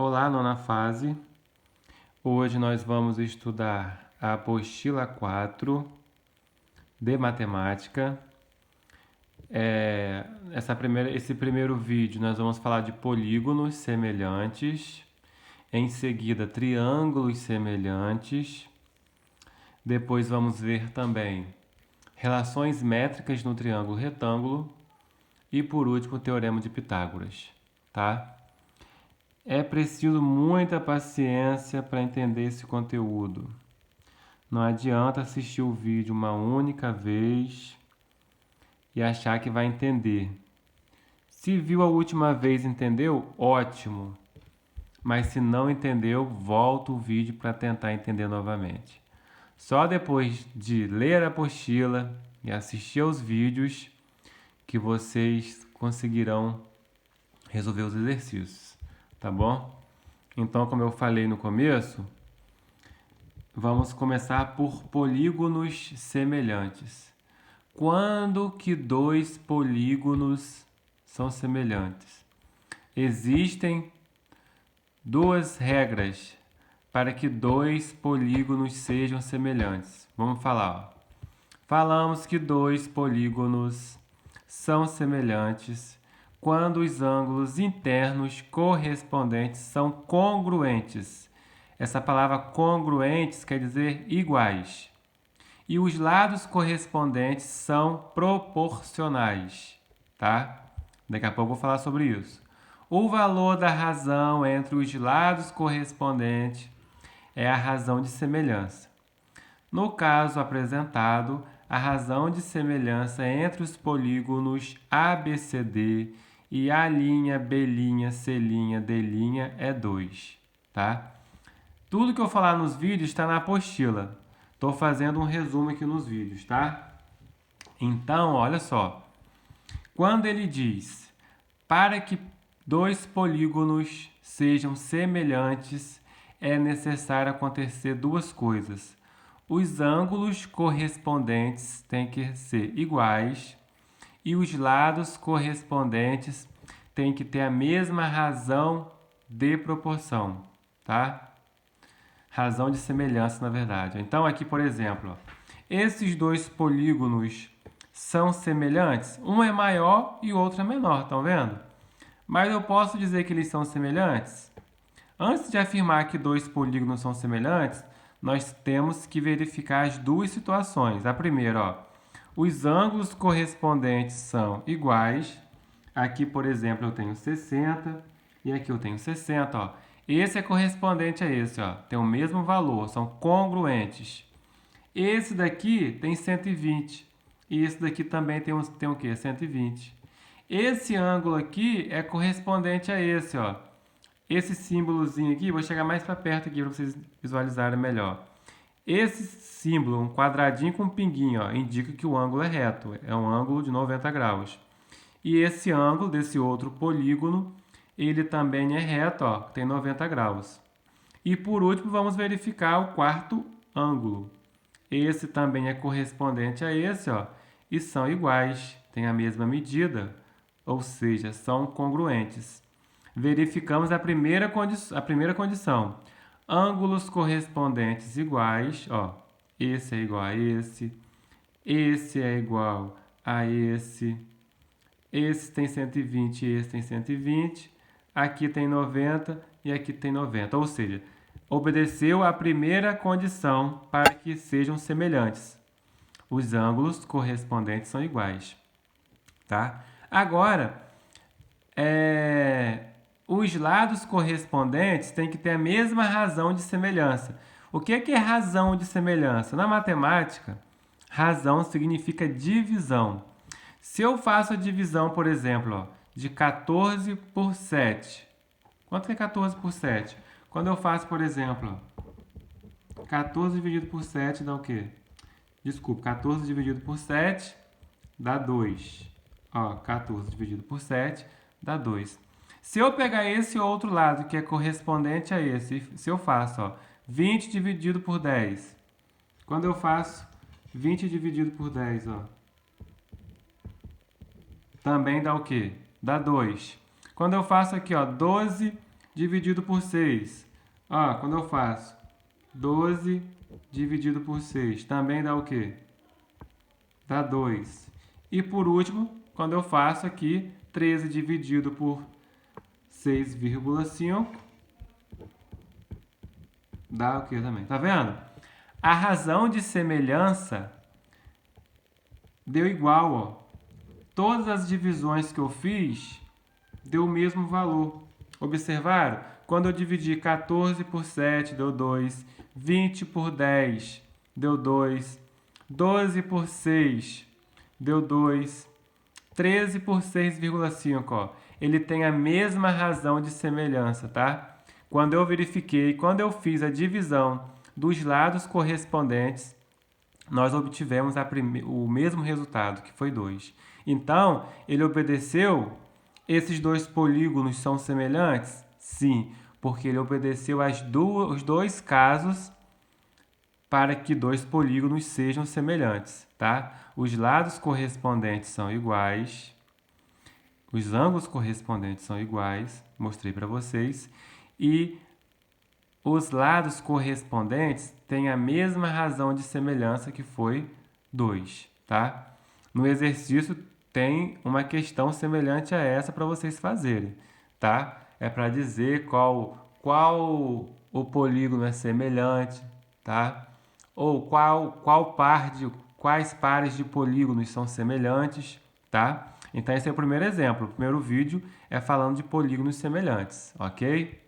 Olá, nona fase. Hoje nós vamos estudar a apostila 4 de matemática. Esse primeiro vídeo nós vamos falar de polígonos semelhantes, em seguida triângulos semelhantes. Depois vamos ver também relações métricas no triângulo retângulo e por último o teorema de Pitágoras, tá? É preciso muita paciência para entender esse conteúdo. Não adianta assistir o vídeo uma única vez e achar que vai entender. Se viu a última vez e entendeu, ótimo. Mas se não entendeu, volta o vídeo para tentar entender novamente. Só depois de ler a apostila e assistir aos vídeos que vocês conseguirão resolver os exercícios, tá bom? Então, como eu falei no começo, vamos começar por polígonos semelhantes. Quando que dois polígonos são semelhantes? Existem duas regras para que dois polígonos sejam semelhantes. Vamos falar. Falamos que dois polígonos são semelhantes quando os ângulos internos correspondentes são congruentes. Essa palavra congruentes quer dizer iguais. E os lados correspondentes são proporcionais, tá? Daqui a pouco eu vou falar sobre isso. O valor da razão entre os lados correspondentes é a razão de semelhança. No caso apresentado, a razão de semelhança entre os polígonos ABCD e A', B', C', D' é 2, tá? Tudo que eu falar nos vídeos está na apostila. Estou fazendo um resumo aqui nos vídeos, tá? Então, olha só. Quando ele diz para que dois polígonos sejam semelhantes, é necessário acontecer duas coisas. Os ângulos correspondentes têm que ser iguais e os lados correspondentes têm que ter a mesma razão de proporção, tá? Razão de semelhança, na verdade. Então, aqui, por exemplo, esses dois polígonos são semelhantes? Um é maior e o outro é menor, estão vendo? Mas eu posso dizer que eles são semelhantes? Antes de afirmar que dois polígonos são semelhantes, nós temos que verificar as duas situações. A primeira, ó, os ângulos correspondentes são iguais. Aqui, por exemplo, eu tenho 60 e aqui eu tenho 60. Ó. Esse é correspondente a esse, ó, tem o mesmo valor, são congruentes. Esse daqui tem 120 e esse daqui também tem o quê? 120. Esse ângulo aqui é correspondente a esse, ó. Esse símbolozinho aqui, vou chegar mais para perto aqui para vocês visualizarem melhor. Esse símbolo, um quadradinho com um pinguinho, ó, indica que o ângulo é reto, é um ângulo de 90 graus. E esse ângulo desse outro polígono, ele também é reto, ó, tem 90 graus. E por último, vamos verificar o quarto ângulo. Esse também é correspondente a esse, ó, e são iguais, têm a mesma medida, ou seja, são congruentes. Verificamos a primeira condição. Ângulos correspondentes iguais, ó, esse é igual a esse é igual a esse tem 120 e esse tem 120, aqui tem 90 e aqui tem 90, ou seja, obedeceu a primeira condição para que sejam semelhantes. Os ângulos correspondentes são iguais, tá? Agora, os lados correspondentes têm que ter a mesma razão de semelhança. O que é razão de semelhança? Na matemática, razão significa divisão. Se eu faço a divisão, por exemplo, ó, de 14 por 7. Quanto que é 14 por 7? Quando eu faço, por exemplo, ó, 14 dividido por 7 dá o quê? Desculpa, 14 dividido por 7 dá 2. Ó, 14 dividido por 7 dá 2. Se eu pegar esse outro lado, que é correspondente a esse, se eu faço, ó, 20 dividido por 10. Quando eu faço 20 dividido por 10, ó, também dá o quê? Dá 2. Quando eu faço aqui, ó, 12 dividido por 6. Ó, quando eu faço 12 dividido por 6, também dá o quê? Dá 2. E por último, quando eu faço aqui 13 dividido por 6,5, dá o quê também? Tá vendo? A razão de semelhança deu igual, ó. Todas as divisões que eu fiz deu o mesmo valor. Observaram? Quando eu dividi 14 por 7, deu 2. 20 por 10, deu 2. 12 por 6, deu 2. 13 por 6,5, ó. Ele tem a mesma razão de semelhança, tá? Quando eu verifiquei, quando eu fiz a divisão dos lados correspondentes, nós obtivemos o mesmo resultado, que foi 2. Então, ele obedeceu. Esses dois polígonos são semelhantes? Sim, porque ele obedeceu os dois casos para que dois polígonos sejam semelhantes, tá? Os lados correspondentes são iguais, os ângulos correspondentes são iguais, mostrei para vocês, e os lados correspondentes têm a mesma razão de semelhança, que foi 2, tá? No exercício tem uma questão semelhante a essa para vocês fazerem, tá? É para dizer qual o polígono é semelhante, tá? Ou quais pares de polígonos são semelhantes, tá? Então esse é o primeiro exemplo. O primeiro vídeo é falando de polígonos semelhantes, ok?